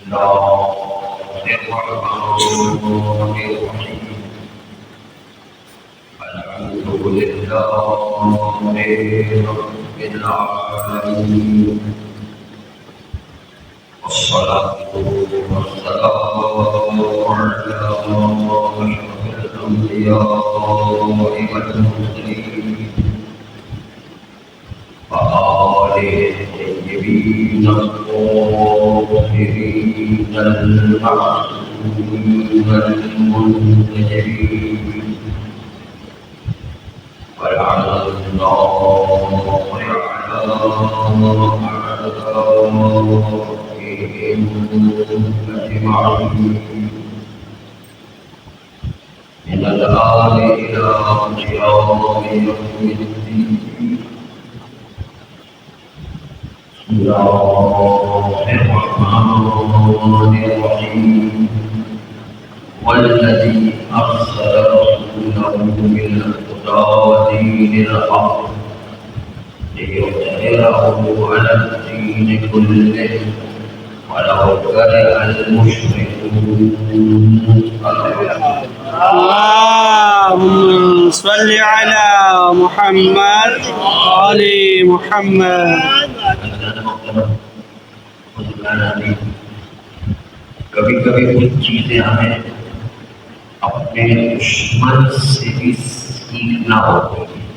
الله الرحمن الرحيم الحمد لله رب العالمين والصلاة والسلام على أشرف الأنبياء والمرسلين وآله الطيبين الطاهرين المعصومين المنتجبين ولعنة الله على أعدائهم أجمعين من الآن إلى قيام يوم الدين. بسم الله الرحمن الرحيم والذي أرسل رسوله بالهدى ودين الحق ليظهره على الدين كله ولو كره المشركون. اللهم صل على محمد وآل محمد. کبھی کبھی کچھ چیزیں ہمیں اپنے دشمن سے بھی سیکھنا ہوتی ہیں.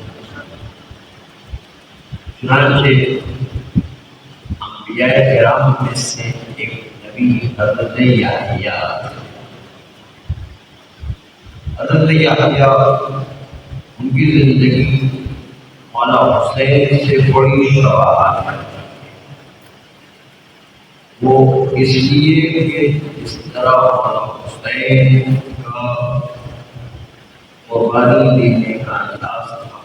چنانچہ انبیاء کرام میں سے ایک نبی حضرت یحییٰ ان کی زندگی مولا حسین سے بڑی شباہت ہے. وہ اس لیے کہ اس طرح مولا حسین کا قربانی دینے کا انداز تھا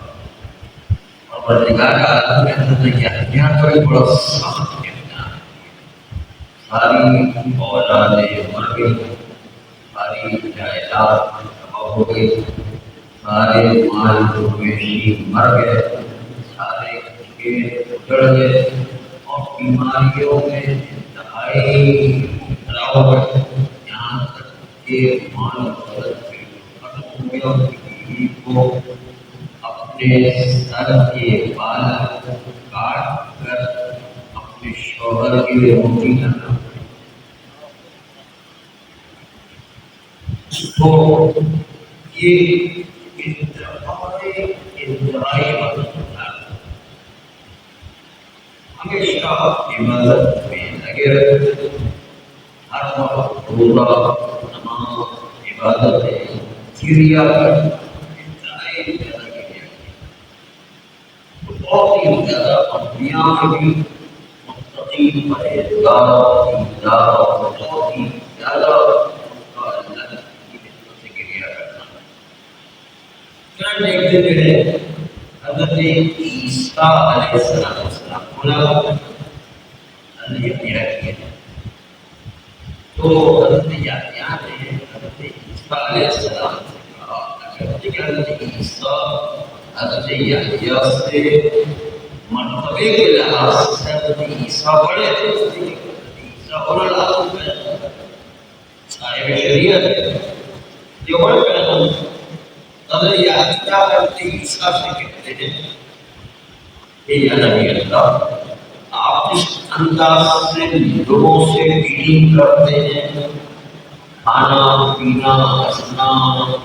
اور پروردگار عالم حضرت یحییٰ کا بھی بڑا سخت امتحان. ساری اولاد مر گئی، ساری جائیداد تباہ ہو گئی، سارے مال مویشی مر گئے، سارے کھیت اجڑ گئے اور بیماریوں میں یہاں تک کہ مال ختم ہو گیا. بیوی کو اپنے سر کے بال کاٹ کر اپنے شوہر کے لیے روٹی کرنا. تو یہ انتہائی مدد ہمیشہ عبادت میں لگے رہتے. ہر وقت روزہ، نماز، عبادت کریا انتہائی زیادہ کریا. بہت ہی زیادہ انبیاء بھی متقین پرہیزگار دیندار بہت ہی زیادہ اللہ کی نسبت سے کریا کرنا. ایک دن حضرت عیسیٰ علیہ السلام تو حضرت یحییٰ نے حضرت عیسیٰ علیہ السلام سے کہا کہ حضرت عیسیٰ حضرت یحییٰ سے مرتبے کے لحاظ سے حضرت عیسیٰ بڑے تھے. عیسیٰ اور صاحب شریعت جو بڑے پیغام حضرت یحییٰ حضرت عیسیٰ سے کہتے ہیں کہ یا نبی اللہ، آپ اس انداز سے لوگوں سے ڈیلنگ کرتے ہیں، کھانا پینا ہنسنا،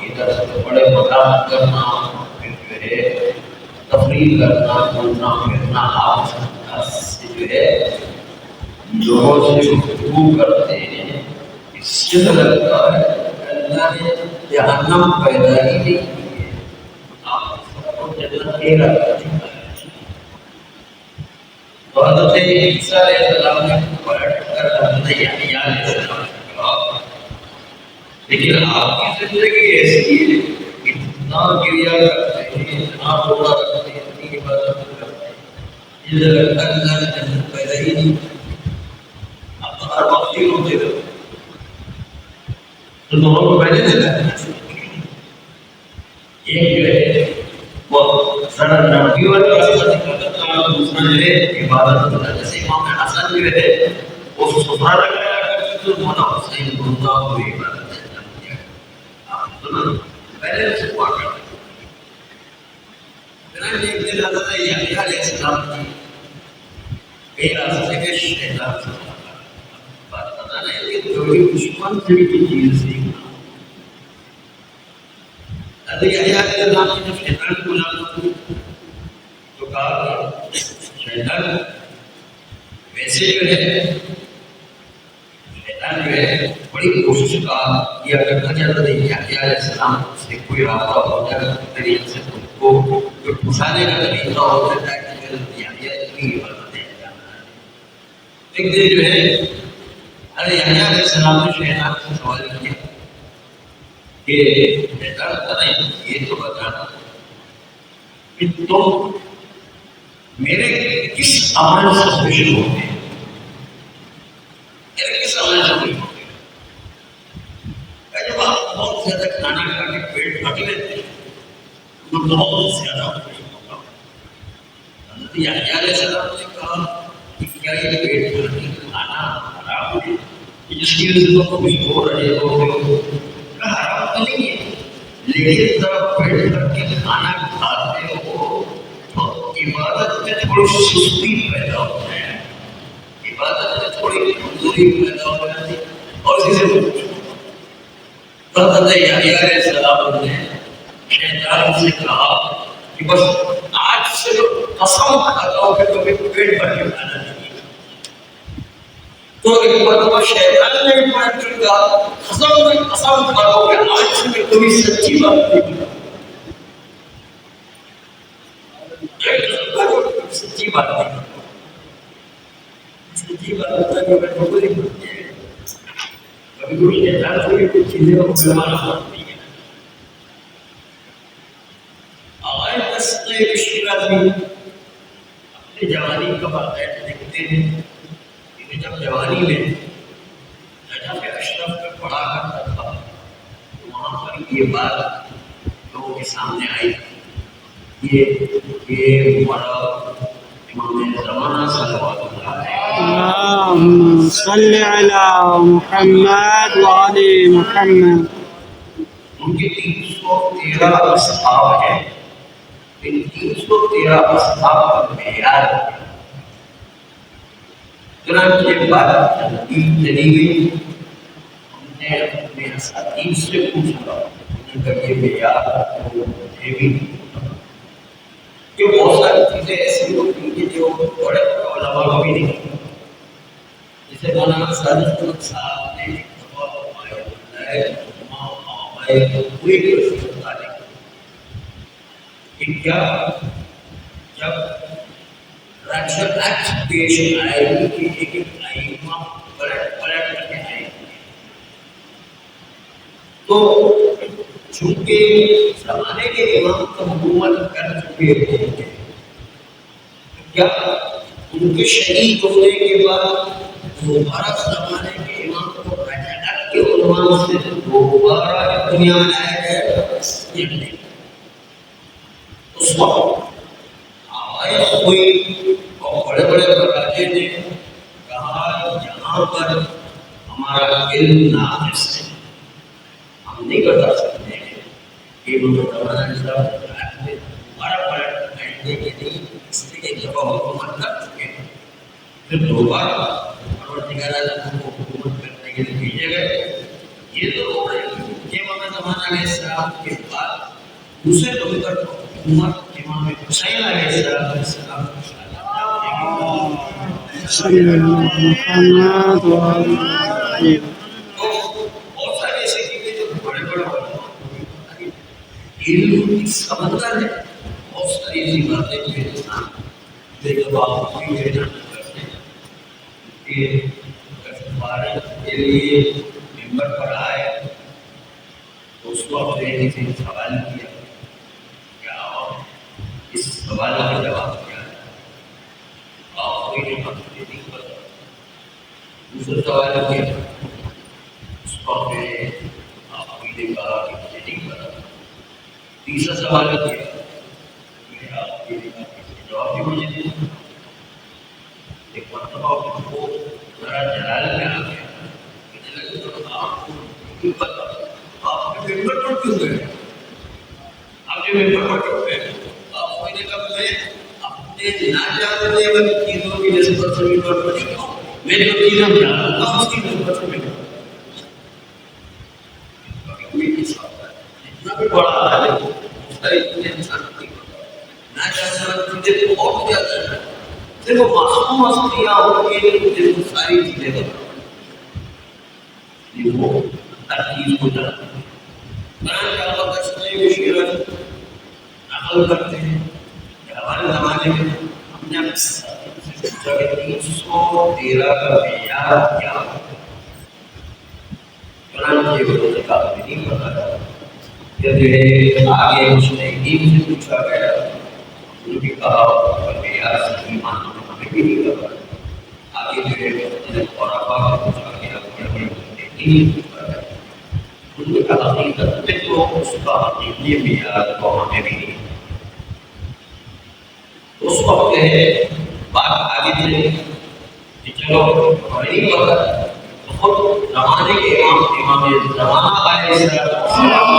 ادھر سے بڑے مذاق کرنا، پھر جو ہے تفریح کرنا، گھومنا پھرنا، آپ اس انداز سے جو ہے لوگوں سے گفتگو کرتے ہیں. اس سے لگتا ہے کہ اللہ نے جہنم پیدا ہی نہیں کی ہے، آپ سب کو جنت دے رکھا ہے. تو حضرت عیسیٰ علیہ السلام نے پلٹ کر حضرت یحییٰ علیہ السلام سے کہا لیکن آپ کی زندگی ایسی ہے، اتنا کریا کرتے ہیں، اتنا روزہ رکھتے ہیں، اتنی عبادت کرتے ہیں، یہ لگتا ہے اللہ نے جنت پیدا ہی نہیں. آپ تو ہر وقت ہی روتے رہو. تو دونوں کو پہلے سے ایک جو ہے وہ ذرا نبی والی راستہ نکلتا تھا، دوسرا جو ہے عبادت ہوتا. جیسے امام حسن جو ہے وہ سفرہ لگایا کرتے تو مولا حسین اللہ کو عبادت ہے آپ سنا پہلے سے ہوا کرتے چنانچہ ایک دن حضرت یحییٰ علیہ السلام کی میرا راستے کے شیطان سے بات پتا نہیں کہ جو دشمن سے بھی چیز سیکھنا حضرت یحییٰ علیہ السلام نے جب شیطان کو بلانا تو کہا شیطان ویسے جو ہے شیطان جو ہے بڑی کوشش کیا کرتا کہ حضرت یحییٰ علیہ السلام سے کوئی رابطہ ہوتا ہے طریقے سے ان کو جو پھنسانے کا طریقہ ہوتا ہے کہ حضرت یحییٰ کی عبادت جانا ہے۔ ایک دن جو ہے حضرت یحییٰ علیہ السلام نے شیطان سے سوال کیا کہ شیطان بتا یہ تو بتانا کہ تم میرے کس عمل سے خوش ہوتے ہیں، میرے کس عمل سے خوش ہوتے ہیں؟ جب آپ بہت زیادہ کھانا کھا کے پیٹ پھٹ لیتے ہیں تو بہت زیادہ خوش ہوگا۔ حضرت یحییٰ علیہ السلام نے کہا کہ کیا یہ پیٹ بھر کے کھانا حرام ہے جس کی وجہ سے تم خوش ہو رہے ہو؟ کہا حرام تو نہیں ہے، لیکن جب پیٹ بھر کے کھانا کھاتے ہو تو عبادت میں تھوڑی سستی پیدا ہوتا ہے، عبادت میں تھوڑی کمزوری پیدا ہو جاتی ہے اور اسی سے حضرت یحییٰ علیہ السلام نے شیطان سے کہا کہ بس آج سے قسم کھاتا ہوں کہ کبھی پیٹ بھر کے کھانا نہیں۔ تو ایک مرتبہ شیطان نے کہا قسم کھاتا ہوں کہ آج سے میں کبھی سچی بات نہیں کروں، سچی بات نہیں کروں، سچی بات ہوتا ہے کہ میں تو کوئی نہیں ہے، کبھی کوئی شیطان کوئی کچھ چیزیں کو ملوانا پڑتی ہے۔ آئے دستے بشرازی اپنے جوانی کا باقاعدہ دیکھتے ہیں کہ جب جوانی میں جناب اشرف میں پڑھا کرتا تھا تو وہاں پر یہ بات لوگوں کے سامنے آئی یہ ہمارا امام زمانہ صلوات اللہ علیہ اللهم صل على محمد وعلى محمد۔ ان کے 313 اصحاب ہیں، ان 313 اصحاب کا معیار ہے۔ چنانچہ ایک بات چلی گئی، ہم نے اپنے اساتذہ سے پوچھا ان کا یہ معیار مجھے بھی نہیں پتا کہ بہت ساری چیزیں ایسی ہوتی ہیں جو بڑے علماء کو بھی نہیں پتا، جیسے مولانا سعد احمد صاحب نے ایک دفعہ پوری کہ کیا جب ریشنل ایکٹ پیش آئے گی کہ ایک ائمہ پلٹ کر کے آئے گی تو چونکہ زمانے کے امام کو حکومت کر چکے ہوں گے، کیا ان کے شہید ہونے کے بعد دوبارہ زمانے کے امام کو رجعت کے عنوان سے دوبارہ دنیا میں لایا جائے گا؟ یہ نہیں۔ اس وقت آئے کوئی اور بڑے بڑے مراجع نے کہا یہاں پر ہمارا علم ناقص ہے، ہم نہیں بتا سکتے کہ دوبارہ پلٹ بیٹھنے کے لیے اس لیے ایک دفعہ حکومت کر چکے ہیں، پھر دوبارہ پروردگار عالم کو حکومت کرنے کے لیے بھیجے گئے۔ یہ تو ہو رہی ہے امام زمانہ علیہ السلام کے بعد دوسرے نمبر پر حکومت امام حسین علیہ السلام صلی اللہ محمد وعلى محمد۔ بہت ساری ایسی چیزیں جو بڑے بڑے علم کی سمندر ہے، بہت ساری ایسی باتیں جو انسان جب آپ کوئی یہ جاننا کرتے ہیں کہ فارغ کے لیے ممبر پر آئے تو اس کو آپ نے کسی سوال کیا کیا اور اس سوال کا جواب کیا ہے، آپ کوئی جواب نہیں پتا۔ دوسرا سوال کیا اس کو آپ نے کہا کہ مجھے نہیں پتا۔ تیسرا سوال کیا آپ کے جواب بھی مجھے نہیں پتا۔ ایک مرتبہ کو ذرا جلال میں آ گیا کہ میں پکڑ ہوئے آپ کوئی نے کہا میں اپنے نہ جاننے والی چیزوں کی نسبت سے بھی بڑھ نہیں ہوں، میں جو چیزیں جانتا ہوں اس کی نسبت سے بھی بڑھ اتنا بھی بڑا عالم اتنے انسان نہیں نہ جاننے والی چیزیں بہت زیادہ ہے، صرف معصوم ہستیاں ہوں گی جن کو ساری چیزیں بتا وہ ہر چیز کو جانتے ہیں، قرآن کا اللہ تسلیم شیرا عمل کرتے ہیں۔ ہمارے زمانے میں ہم نے اپنے سوچا کہ 313 کا معیار کیا ہے؟ قرآن کے بطور کا نہیں پتا کہ آگے مشتہدین سے پوچھا گیا، انہوں نے کہا کہ معیار صحیح ماننا ہمیں بھی نہیں پتا۔ آگے جو ہے قرآن کو پوچھا گیا کہ ہمیں مشتہدین سے پوچھا گیا، انہوں نے کہا حقیقت میں تو اس کا حقیقی معیار کو ہمیں بھی نہیں پتا۔ اس وقت ہے بات آگے چلے کہ چلو ہمیں نہیں پتا، خود زمانے کے امام زمانہ علیہ السلام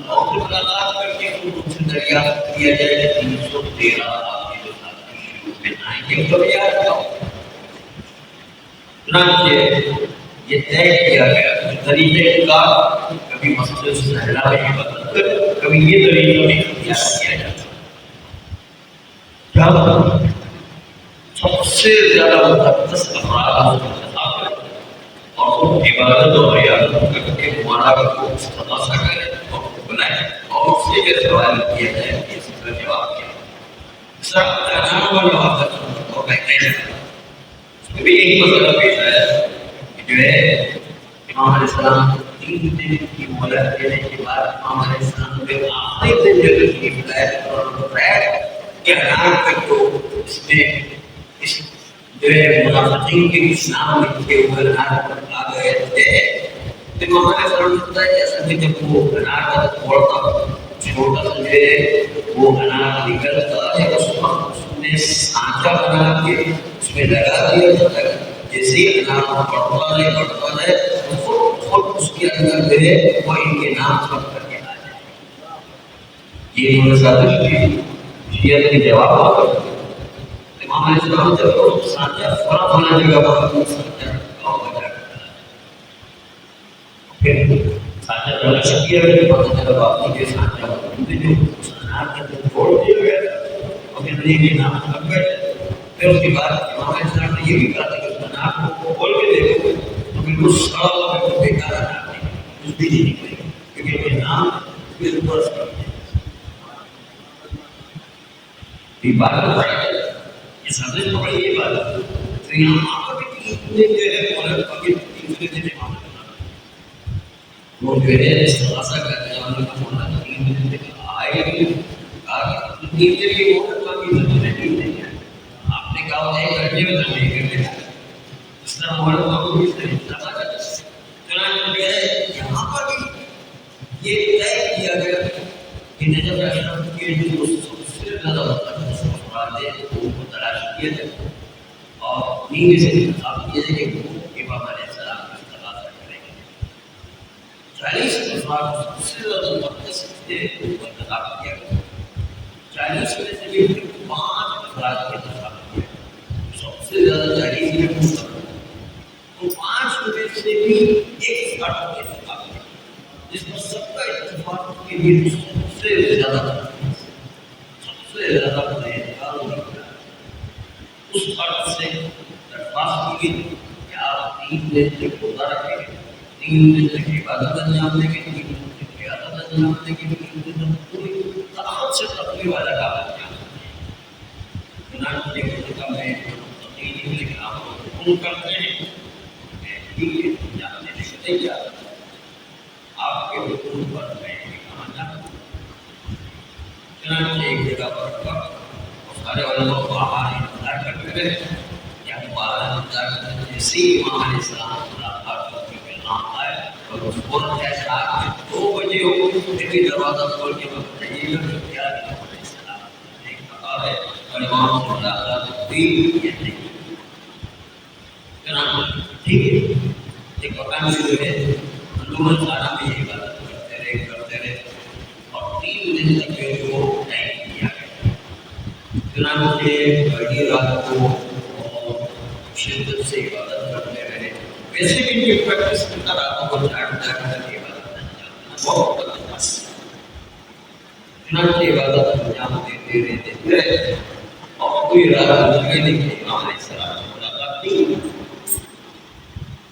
اور ملاقات کر کے ان سے دریافت کیا جائے کہ 313 آپ کے جو ساتھی شروع میں آئیں گے کب یاد کرو۔ چنانچہ یہ طے کیا گیا کہ طریقے کا کبھی مسجد سہلا میں بدل کر کبھی یہ طریقہ بھی اختیار کیا جاتا ہے۔ سب سے زیادہ مقدس افراد کا انتخاب کریں اور ان عبادت اور عیادت کر کے ہمارا کو خلاصہ کریں اور بنائیں اور اس سے یہ سوال کیا جائے کہ اس کا جواب کیا ہے۔ اس طرح اپنے کا جواب کریں اور کہتے ہیں اس میں بھی یہی مسئلہ پیش آیا کہ جو ہے امام علیہ السلام 3 دن کی مہلت دینے کے بعد امام علیہ السلام نے آخری دن جو تشریف لائے اور بتایا کہ حرام تک تو اس میں اس جو ہے منافقین کے اسلام لکھے ہوئے نار پر آ گئے تھے، تو امام علیہ السلام نے بتایا کہ اصل میں جب وہ انار کا توڑتا چھوٹا سا جو ہے وہ انار نکلتا ہے اس وقت اس نے سانچہ بنا کے اس میں لگا دیا جاتا ہے، جیسے ہی انار بڑھتا ہے خود اس کے اندر جو ہے وہ ان کے نام چھپ کر کے آ جائے۔ یہ انہوں نے سازش کی، شیعت کے جواب آتا امام علیہ السلام جب سانچہ فرق ہونا جگہ پر سانچہ گاؤں میں جا کر پھر سانچہ بنا شکیہ کہ پتہ چلا باقی کے سانچہ ہوتے جو انار کا جو چھوڑ دیا گیا تھا اور پھر نئی کے نام لگ گئے۔ پھر اس کے بعد امام علیہ السلام نے یہ بھی کہا تھا کہ اس انار کو کھول کے دیکھو تو بالکل سڑا ہوا بالکل بیکار انار نہیں کچھ بھی نہیں نکلے گا کیونکہ یہ نام اس کے اوپر سڑ گیا۔ یہ بات ہے یہ سمجھ پکڑ یہ بات ہے تو یہاں پر بھی تین جو ہے مولد پاکی تیسرے دن امام وہ جو ہے استغاثہ کرنے والے کا مولد 3 دن تک آئے گی کہا کہ 3 دن کی مولد پاکی ضرورت نہیں ہے، آپ نے کہا وہ 1 گھنٹے میں تبلیغ کر دیتا ہے، اس طرح مولد پاکی اس طرح استغاثہ کرتا ہے۔ چنانچہ جو ہے یہاں پر بھی یہ طے کیا گیا کہ نجف اشرف کے جو سب سے زیادہ وہ تلاش کیے تھے اور انہیں سے انتخاب کیے تھے کہ وہ امام علیہ السلام کا استغاثہ کریں گے۔ 40 افراد سب سے زیادہ مقدس تھے ان کو انتخاب کیا گیا، 40 میں سے بھی 5 افراد کا انتخاب کیا، سب سے زیادہ 40 میں ان 5 میں سے بھی 1 فرد کا انتخاب کیا جس پر سب کا اتفاق کے لیے سب سے زیادہ اس فرد سے درخواست کی کہ آپ 3 دن تک روزہ رکھیں گے، 3 دن تک عبادت انجام دیں گے، 3 دن تک قیادت انجام دیں گے، 3 دن تک پوری طاقت سے تقوی والا کام انجام دیں گے۔ چنانچہ یہ میں تقریر لیکن آپ کو حکم کرتے ہیں میں ٹھیک ہے انجام دینے سے تیار آپ کے حکم پر میں کام انجام دوں۔ چنانچہ ایک جگہ پر سارے علماء کو ہمارے انتظار کرتے ہوئے یا دوبارہ انتظار کرتے ہوئے جیسے ہی امام علیہ السلام ملاقات کا پیغام آئے اور اس فوراً ایسا رات کے 2 بجے ہو پھر بھی دروازہ کھول کے بتائیے گا کہ کیا امام علیہ السلام نے کہا ہے اور امام سے ملاقات ہوئی یا نہیں۔ چنانچہ ٹھیک ہے ایک مکان سے جو ہے روزانہ بھی عبادت کرتے رہے اور 3 دن تک جو ٹائم دیا گیا، چنانچہ بڑی رات کو شدت سے عبادت کرتے رہے. ویسے بھی یہ پریکٹس کرتا راتوں کو جاگ کر عبادت انجام بہت بہت چنانچہ عبادت انجام دیتے رہے اور کوئی رات گزرے نہیں کہ امام علیہ السلام سے ملاقات نہیں.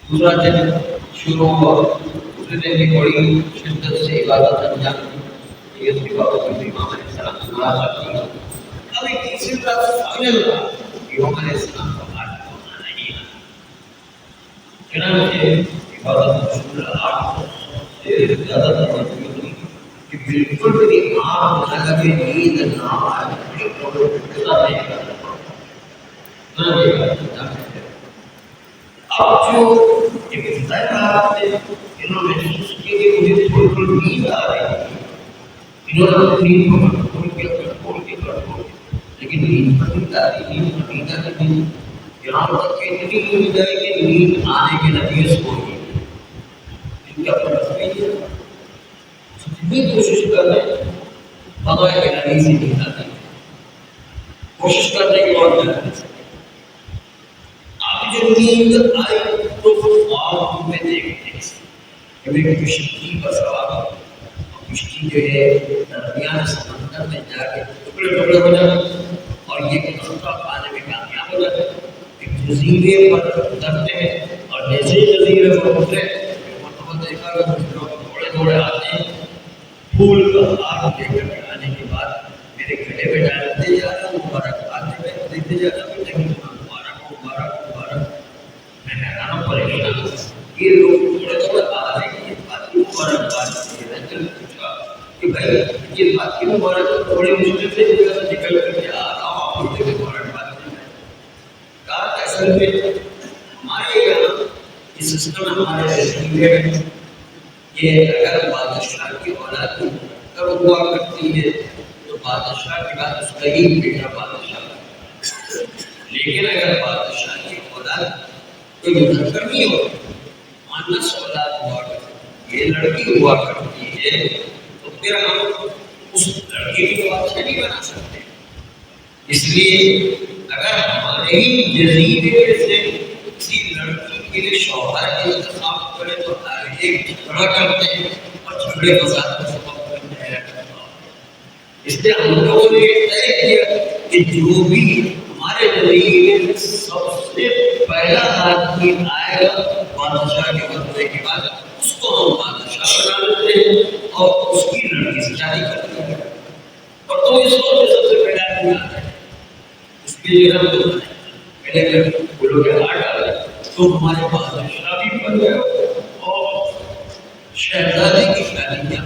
دوسرا دن شروع ہوا، دوسرے دن بھی بڑی شدت سے عبادت انجام دی. اس کے باوجود امام علیہ السلام سے ملاقات نہیں. ابھی تیسری رات فائنل رہا، امام علیہ السلام کا بات ہونا نہیں آیا. چنانچہ عبادت شروع رہا سے زیادہ توجہ ہوئی کہ بالکل بھی آپ نہ لگے، نیند نہ آئے. اب جو ابتدائی رات میں انہوں نے محسوس کیا کہ مجھے تھوڑی تھوڑی نیند آ رہی ہے، انہوں نے اپنی نیند کو کنٹرول کیا، لیکن نیند پر نیند آ رہی، نیند پر نیند آ رہی. یہاں تک کہ اتنی نیند آئی کہ نیند آنے کے نتیجے سو گئی. ان کا فرق نہیں ہے، جتنی کوشش کر رہے ہیں بغیر بیداری سے نیند آتی ہے. کوشش کرنے کے بعد نہیں آ سکتے. آپ جو نیند آئی تو خواب میں دیکھتے ہیں کہ کشتی کا سوار، کشتی جو ہے درمیان سمندر میں جا کے ٹکڑے ٹکڑے ہو جاتے اور یہ قصبہ پانے میں کامیاب ہو جاتے. ایک جزیرے پر اترتے ہیں اور جیسے ہی جزیرے پر اترے مرتبہ دیکھا کہ کچھ لوگ دوڑے دوڑے آتے ہیں، پھول کا ہار لے کر آنے کے بعد میرے گلے میں ڈالتے جا رہا ہوں، مبارکباد دیتے جا رہا ہوں، لیکن مبارک میں حیران ہوں، پریشان ہوں. یہ لوگ تھوڑے تھوڑے آ رہے ہیں، یہ بات کی مبارکباد دی. رنجن پوچھا کہ بھائی یہ بات کی مبارکباد بڑی مشکل سے جگہ سے نکل کر کے آ رہا ہوں، آپ مجھے مبارکباد دی. کہا کہ اصل میں ہمارے یہاں یہ سسٹم ہمارے رسیم ہے، یہ اگر بادشاہ کی اولاد کب ہوا کرتی ہے تو بادشاہ کے بعد اس کا ہی بیٹا بادشاہ. لیکن اگر بادشاہ کی اولاد کوئی مذکر نہیں ہو، مانس اولاد ہوا کرتی، یہ لڑکی ہوا کرتی ہے، تو پھر ہم اس لڑکی کی بادشاہ نہیں بنا سکتے. اس لیے اگر ہمارے ہی جزیرے سے کسی لڑکی کے لیے شوہر انتخاب کرے تو ایک جھگڑا کرتے ہیں اور جھگڑے فساد کا سبب بنتے ہیں. اس لیے ہم لوگوں نے طے کیا کہ جو بھی ہمارے جزیرے میں سب سے پہلا آدمی آئے گا بادشاہ کے بدلے کے بعد، اس کو ہم بادشاہ بنا لیتے ہیں اور اس کی لڑکی سے شادی کرتے ہیں. اور تو اس وقت سب سے پہلا آدمی آتا ہے، اس کے لیے ہم لوگ پہلے بولو کہ ہار ڈالا تو ہمارے بادشاہ بھی بن گئے اور شہزادی کی شادی کیا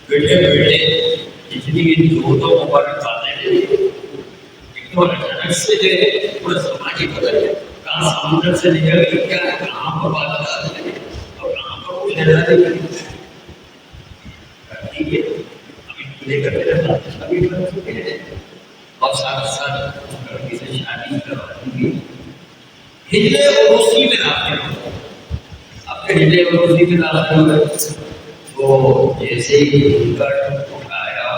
بیٹے بیٹے جتنی دو مبارکبادیں ایک تو اچانک سے جو ہے پورا سماجی بدل ہے. کہاں سمندر سے نکل کے کیا ہے، کہاں پر بادشاہ ہے اور کہاں پر وہ شہزادی ہے. ٹھیک ہے، ابھی لے کر میرے بادشاہ بھی بن چکے ہیں اور ساتھ ساتھ لڑکی سے شادی کروائی بھی. ہجرے عروسی میں داخل ہو، اب ہجرے عروسی میں داخل ہو گئے تو جیسے ہی کر اٹھایا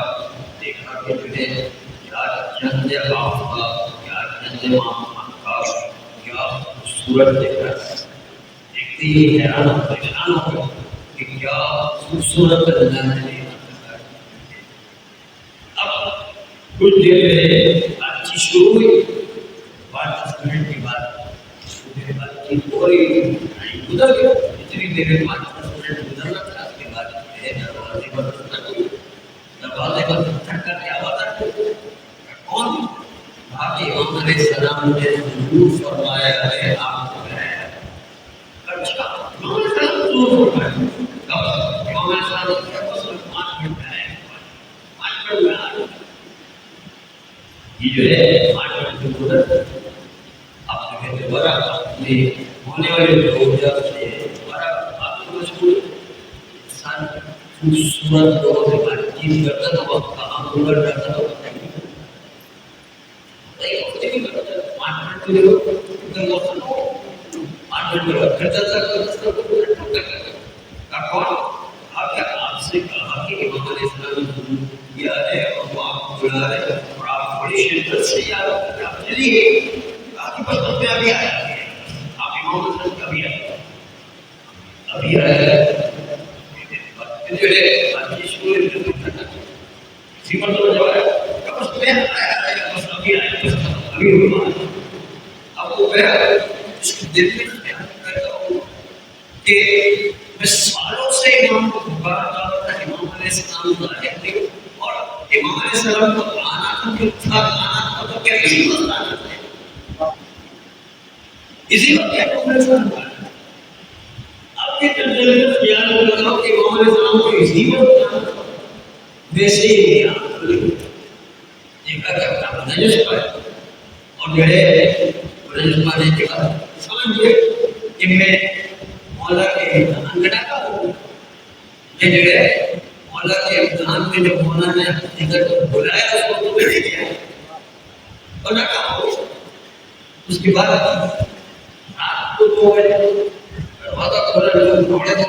دیکھا کہ مجھے کیا چند آفتاب، کیا چند کا کیا خوبصورت دیکھ رہا ہے. دیکھتے ہی حیران اور پریشان ہو گیا کہ کیا خوبصورت انداز ہے. اب کچھ دیر میں بات چیت شروع ہوئی، 5 منٹ کے بعد بات چیت ہو رہی گزر گیا. اتنی دیر میں 5 منٹ گزرنا تھا. اس کے بعد دروازے پر دھک کر کے آواز آتی، کون؟ کہا کہ امام علیہ السلام نے ضرور فرمایا ہے آپ کو بلایا. اچھا امام علیہ السلام ضرور فرمایا. امام علیہ السلام نے کیا بس 5 منٹ میں آئے، 5 منٹ میں آئے. یہ جو ہے 5 منٹ کے گزر آپ جو ہے دوبارہ اپنے ہونے والے روزہ سے دوبارہ آپ کو مشغول انسان خوبصورت لوگوں سے بات چیت کرتا تو وقت کہاں گزر جاتا تو پتہ نہیں کرتا. 5 منٹ کے لیے 5 منٹ میں وقت کرتا تھا. بلا رہے اور آپ بڑی شدت سے یاد کرتے آپ چلیے آپ کی پسند میں ابھی آیا آپ امام حسن کبھی آئے ابھی آیا جو ہے آج شروع اسی پر تو جو ہے بس میں آیا بس ابھی آیا بس ابھی ہوا اب وہ میں اس کے دل میں خیال کرتا ہوں کہ میں سالوں سے امام کو پکارتا تھا امام علیہ السلام ظاہر تھے اور امام علیہ السلام کو آنا تھا کہ تھا آنا تھا تو کیا اسی وقت آنا تھا اسی وقت کیا امام علیہ السلام آنا آپ کے دل میں خیال کرتا ہوں کہ امام علیہ السلام کو اسی وقت آنا تھا ویسے ہی نہیں آنا دیکھا کرتا پتہ نہیں چکا ہے اور میرے بلند پانے کے بعد سمجھ گئے کہ میں مولا کے امتحان میں ڈاکا ہوں یہ جو ہے مولا کے امتحان میں جب مولا نے حقیقت کو بلایا اس کو تو میں نے کیا اور ڈاکا ہوں اس کے بعد رات کو 2 بجے دروازہ کھولا لوگ دوڑے آئے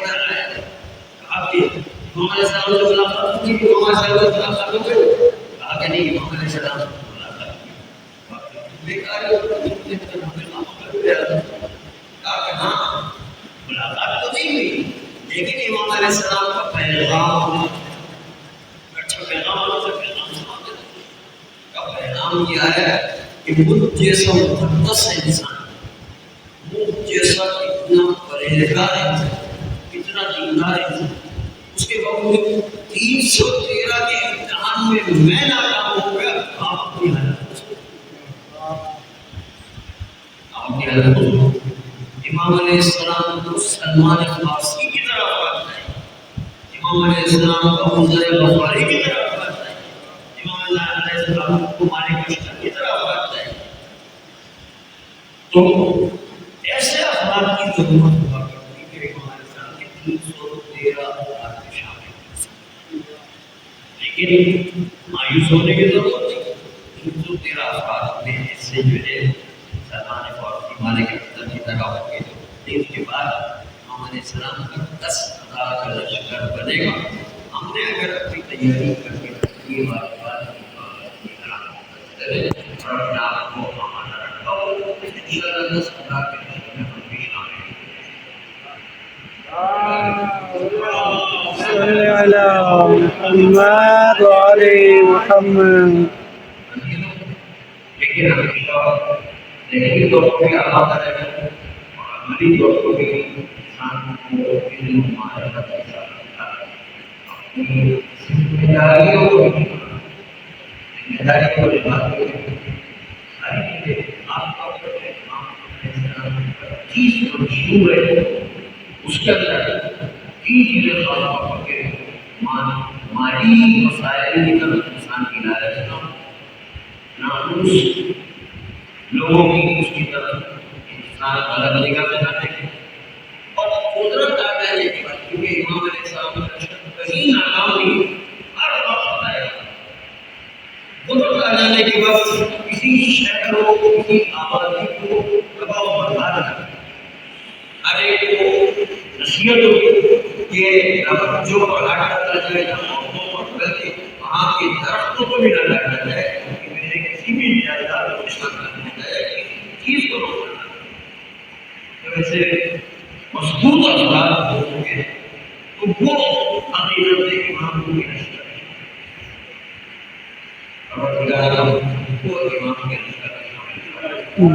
کہا کہ امام علیہ السلام سے ملاقات کی کہ امام علیہ السلام سے ملاقات ہو گئی کہا کہ نہیں امام علیہ السلام سے ملاقات کی بیکار کہا کہ ہاں ملاقات تو نہیں ہوئی لیکن امام علیہ السلام کا پیغام اچھا پیغام یہ ہے کہ مجھ جیسا مقدس انسان مجھ جیسا اتنا پرہیزگار انسان اتنا دیندار انسان اس کے باوجود 313 کے امتحان میں ناکام ہو گیا آپ اپنی حالت امام علیہ السلام کو سلمان فارسی کی طرف بات ہے امام علیہ السلام کو حضر غفاری کی طرف بات ہے امام علیہ السلام کو مالک اشتر کی طرف بات ہے تو ایسے افراد کی ضرورت ہوا کرتی کہ امام علیہ السلام کے 313 افراد میں شامل لیکن مایوس ہونے کی ضرورت نہیں 313 افراد میں ایسے جو ہے سلمان فارسی مالک اشتر کی طرف ہوگی اس کے بعد امام علیہ السلام کا 10,000 کا لشکر بنے گا ہم نے اگر اپنی تیاری کر کے رکھی ہے بات اور اپنے آپ کو امانہ رکھا ہو انشاءاللہ 10,000 کے لشکر میں ہم بھی شامل صلی علی محمد وعلی محمد لیکن ہمیشہ ذہنی طور پہ آمادہ رہے عملی طور پر بھی انسان کو علم و معرفت کے ساتھ اپنی ذمہ داریوں کو ذمہ داری کو نبھاتے ہوئے ساری چیزیں آپ کا چیز منشور ہے اس کے اندر 3 چیزیں خاص طور پر مالی مسائل کی طرف انسان کی لالچ نہ ناموس لوگوں کی اس کی طرف انسان غلط نگاہ سے نہ دیکھے اور قدرت آ جانے کے بعد کیونکہ امام علیہ السلام کا کہیں ناکام نہیں ہر وقت ہوتا ہے قدرت آ جانے کے بعد کسی شہر کو کسی آبادی کو تباہ و برباد کرنا ہر ایک کو نصیحت ہوگی کہ جو بڑھا کرتا جائے اور بلکہ وہاں کے درختوں کو بھی نہ کاٹا جائے کہ میرے کسی بھی جائیداد کو نقصان نہ جائے چیز کو روکنا تو ایسے مضبوط افراد ہوں گے تو وہ عقیدت سے امام کو بھی نشر کریں اور وہ امام کے نشر کریں وہ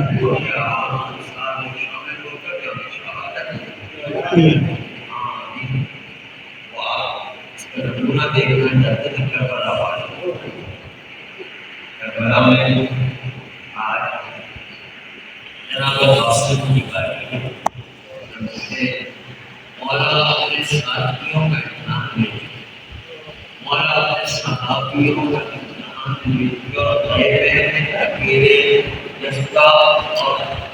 شامل ہو کر کے شہادت نمونہ دیکھنا چاہتے تھے کربلا والوں کربلا میں آج جناب قاسم کی باری مولا اپنے ساتھیوں کا امتحان لے مولا اپنے صحابیوں کا امتحان لے اور یہ اکیلے جذبہ اور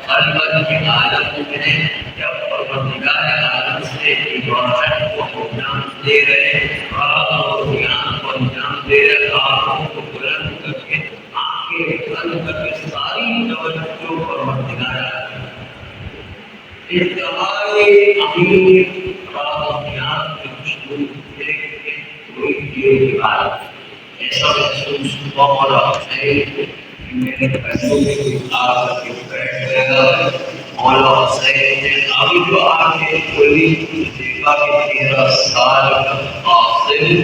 خلوت کے عالم میں جب پروردگار عالم سے عبادت کو انجام دے رہے رات اور دھیان کو انجام دے رہے آنکھوں کو بلند کر کے آنکھیں بند کر کے ساری توجہ پروردگار انتہائی امیر رات اور دھیان کے خوشبو دیکھ کے کوئی دیر کے بعد ایسا محسوس مولا حسین میرے پیسوں میں کوئی آ کر کے بیٹھ گیا. مولا حسین نے اب جو آ کے کھولی دیکھا کہ 13 سال کا قاسم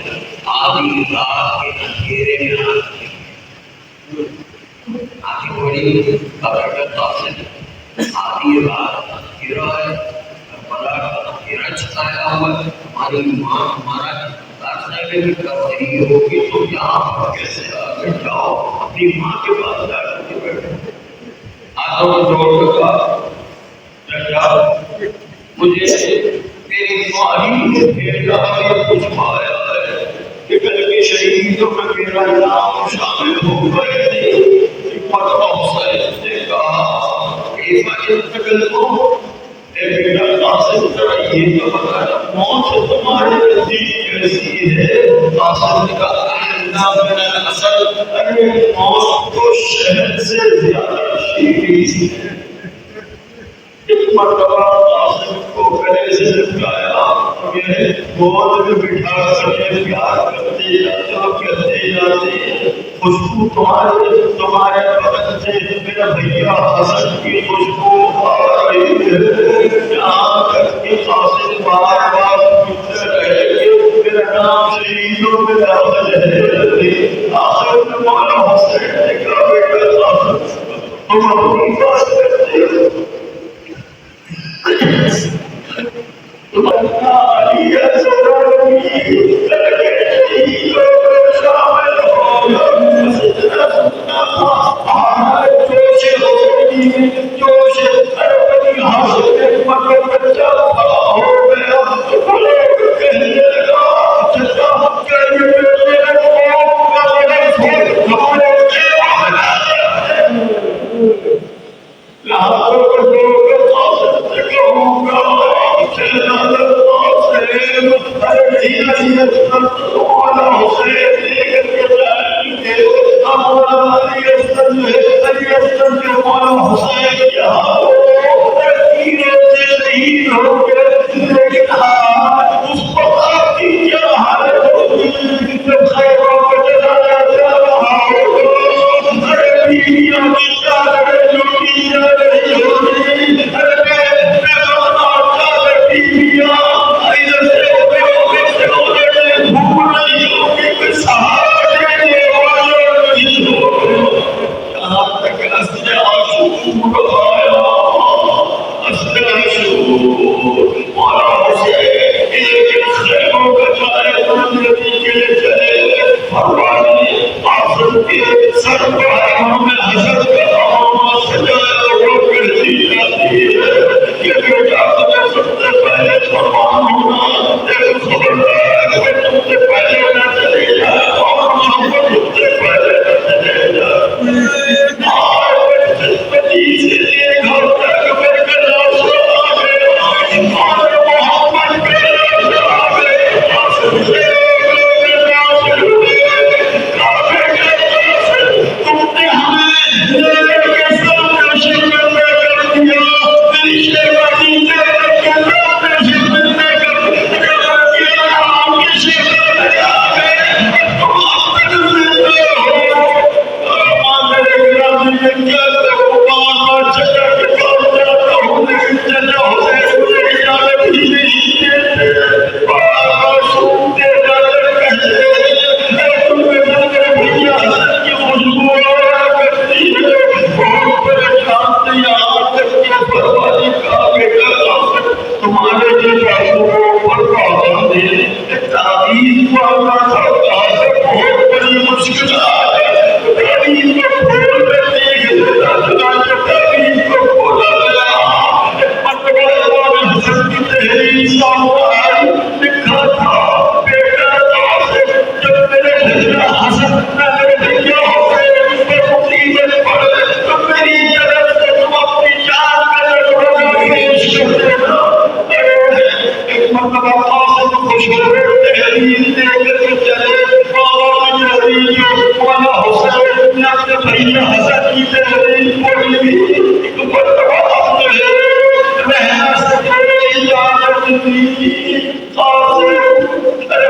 آدھی رات کے اندھیرے میں آدھی بڑی کا قاسم آدھی رات اندھیرا ہے کربلا کا اندھیرا چھایا ہوا ہے. ہماری ماں ہمارا میں بھی کر رہی ہوگی تو یہاں پر کیسے آگے جاؤ اپنی ماں کے پاس جا کر کے بیٹھو. آدم جوڑ کر مجھے میری ماں ہی بھیجا ہے کچھ پایا ہے کہ کل کے شہیدوں میں میرا نام شامل ہو گئے. حسین نے کہا ایک بار کو بیٹا قاسم ذرا یہ تو بتانا موت تمہارے نزدیک کیسی ہے؟ قاسم نے کہا احنا من الاصل ارے موت تو شہد سے زیادہ شیریں ہے. ایک مرتبہ قاسم کو گلے سے لٹکایا میرے گود میں بٹھا کر پیار کرتے جاتے خوشبو تمہارے بدن سے میرا بھیا حسن کی خوشبو آ رہی ہے. یہاں تک کہ قاسم بار بار پوچھتے رہے کہ میرا نام شہیدوں میں داخل ہے. آخر میں مولا حسین نے کہا بیٹا قاسم تم اپنی بات کرتے ہو تمہارا علی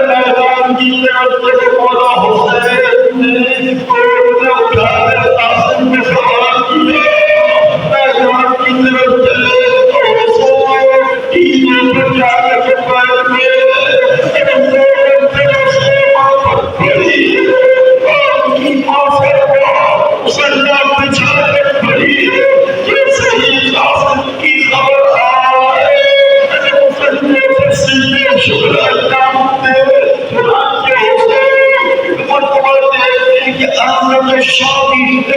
میدان کی طرف سے مولا حسین نے Thank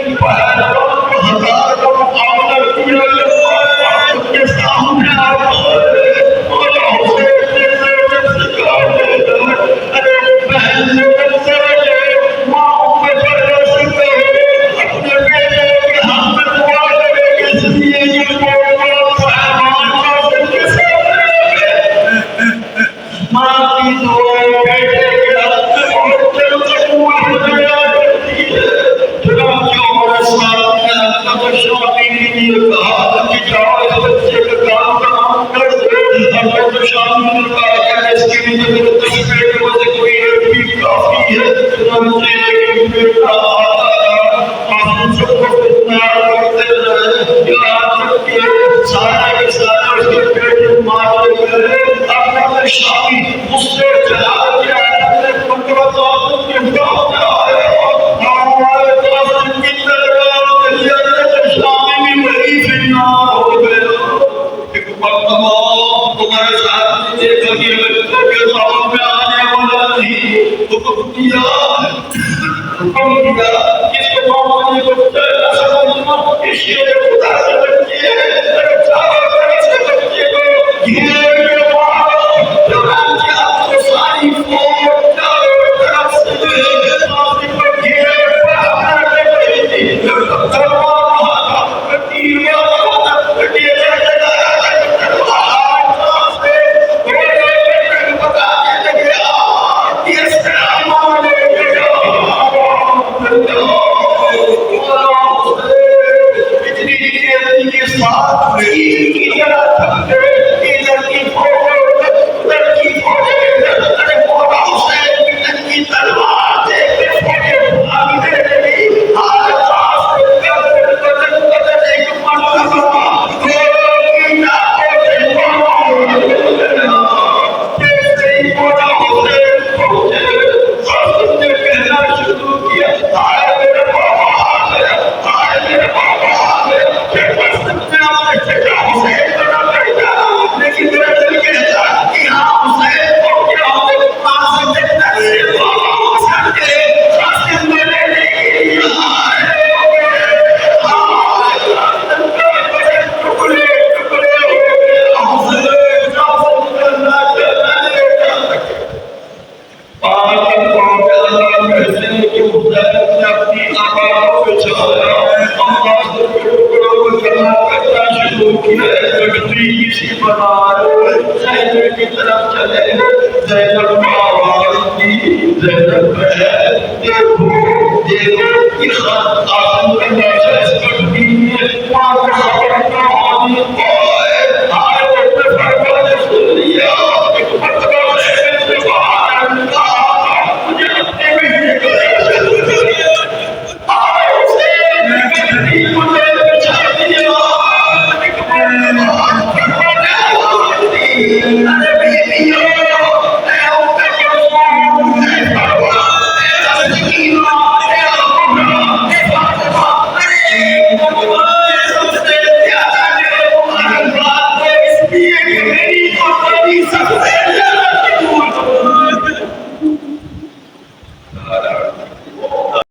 you.